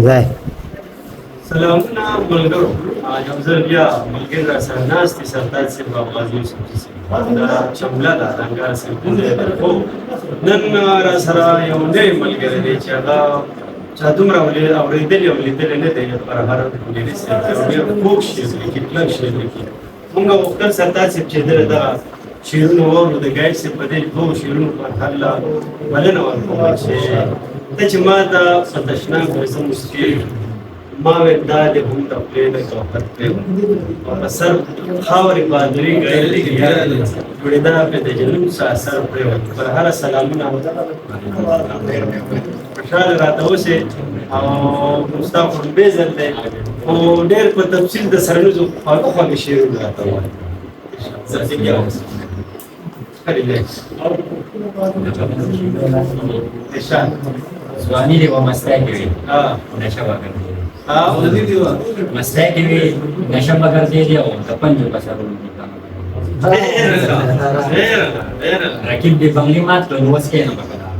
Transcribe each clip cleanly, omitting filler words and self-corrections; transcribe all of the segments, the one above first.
ځای سلامونه ملګرو یو ځل بیا ملګري راسره ناست دي سردار صاحب او غازي یوسف صاحب دا چمله ده د انګار صاحب خو نن راسره یو نوی ملګری دی چې هغه چا دومره اورېدلي او لیدلي نه دی پر هر ډېرې صاحب یو ډېر خوږ شعر لیکي کلک شعر لیکي موږ غوښتل سردار صاحب چې دغه شعرونه واورو د ګایډ صاحب په دې دوو شعرونو په هکله بلنه ورکوم چې ته چې ما د فتشناک ویسه موسیقي ما وې دا د هم د خولې د کوثر پرېوت او په سر خاورې بهادري ګایلې جوړېده پې د جنون سا سر پرېوت پر هره سلامونه خوشحاله راته اوسې او ستا خو لومبی ځل دی خو ډېر په تفصیل د سرنوزو خواږه خواږه شعرونه راته ووایه ځواني دی و مستی کې وي نشه به ګرځېدې مستی کې وي نشه به ګرځېدې او د پنجو په سرونو کې رقیب دی بنګلي مات کړل اوس کښېنه په کلاره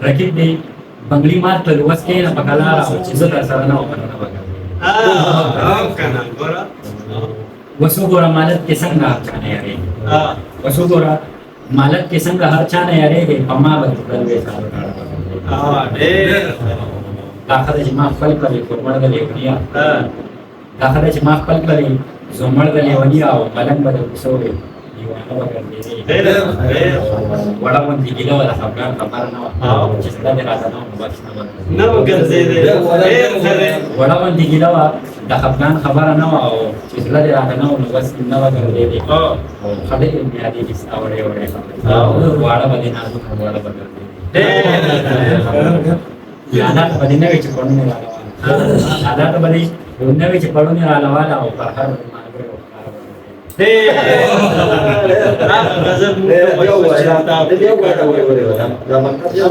رقیب دی بنګلي مات کړل اوس کښېنه په کلاره او چې زه در سره نه وم نو نه به ګرځېدې اوس وګوره مالت کې څنګه هر چا نه یارېږي اوس وګوره مالت کې څنګه هر چا نه یارېږي په ما به تلل وې دا خدای چې ما خپل کړی کورمړ د لیونیا دا خدای چې ما خپل کړی زومړ د لیونیا او ملنګ به د کوڅو وي دیوانه به ګرځېدې وړه غوندې ګیله وه د خفګان خبره نه وه چې زړه دې راته نه وه نو بس نه به ګرځېدې وړه غوندې ګیله وه د خفګان خبره نه وه او چې زړه دې راته نه وه نو بس نه به ګرځېدې ښه ډېر مې یادېږي ستا وړې وړې خبرې واړه به دې نازک واړه به ګرځېدې یادات به دې نه وي چې پړونې رالواله یادات به دې نه وي چې پړونې رالواله او پر هر ملګري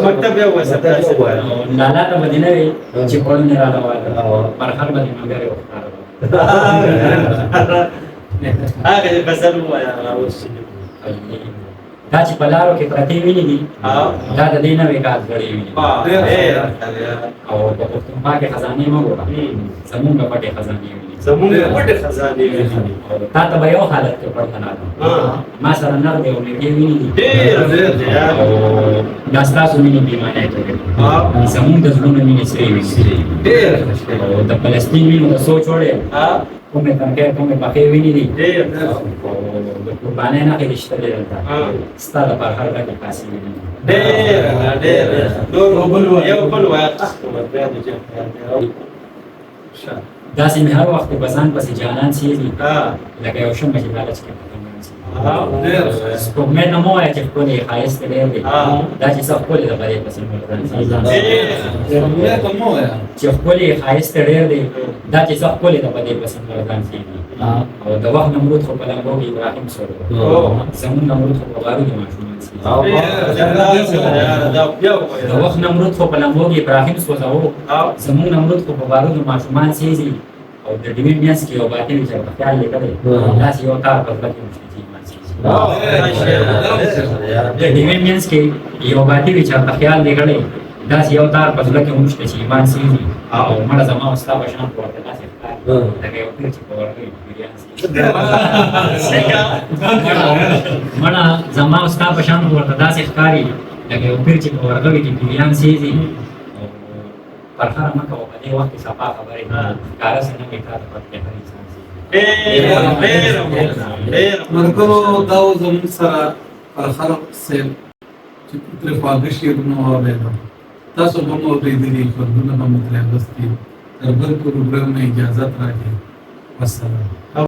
مکتب یو وسه لالا ته به دې نه وي چې پړونې رالواله پر هر به دې ملګري وښکاره هغه غزل ووایه اوس دا چې په لارو کې پرتې وینې دي دا د دې نوې کاځګړې وینې او په پښتونخوا کې خزانې مه ګوره زمونږ پټې خزانې وینې زمونږ پټې خزانې وینې تا ته به یو حالت کې پړ تناله ما سره نر دی او نږدې وینې دي او دا ستاسو مینې بېمانۍ کوي زمونږ د زړونو مینې سرې وینې او د فلسطین مینو د سوچ وړې کومې تنکۍ کومې پخې وینې دي د قربانۍ نښې دې شته دي دلته ستا لپاره هر ډکې کاسې وینې داسې مې هر وخت په ځان پسې جانان سیزي لکه یو شمعه چې لالچ کې پتنګان سي سپوږمۍ ته مه وایه چې ښکلی یې ښایست ډېر دی دا چې څه ښکلې ده په دې پسې مردان سي چې ښکلی یې ښایست ډېر دی دا چې څه ښکلې ده په دې پسې مردان سي او د وخت نمرود خو په لمبو کې ابراهیم سور زمونږ نمرود خو په بارودو ماشومان سي د وخت نمرود خو په لمبو کې ابراهیم سوځاوه زمونږ نمرود خو په بارودو ماشومان سيزي او د ډیوې مینس کې یو باطل چې په خیال لیکلی داسې یو کار په زړه کې نشته چې ایمان سيزي د ډیوې مینس کې یو باطل چې په خیال لیکلی داسې یو تار په زړه کې نشته چې ایمان سيزي او مړه زما او ستا په شان ورته داسې ښکاري لکه یو پیر چې په ورغوي پیریان سيزي مړه زما او ستا په شان ورته داسې ښکاري لکه یو پیر چې په ورغوي کې پیریان سيزي پرخاره مه کوه په دې وخت کې صفا خبرې ښکاره څه نه وي تا ته پته هر انسان ملګرو دا و زموږ سره پرخاره صاحب چې ترې خواږه شعرونه واورېدل تاسو به مو اورېدلي خوندونه به مو ترې اخیستي تر بل پروګرام نه اجازت راکړئ والسلام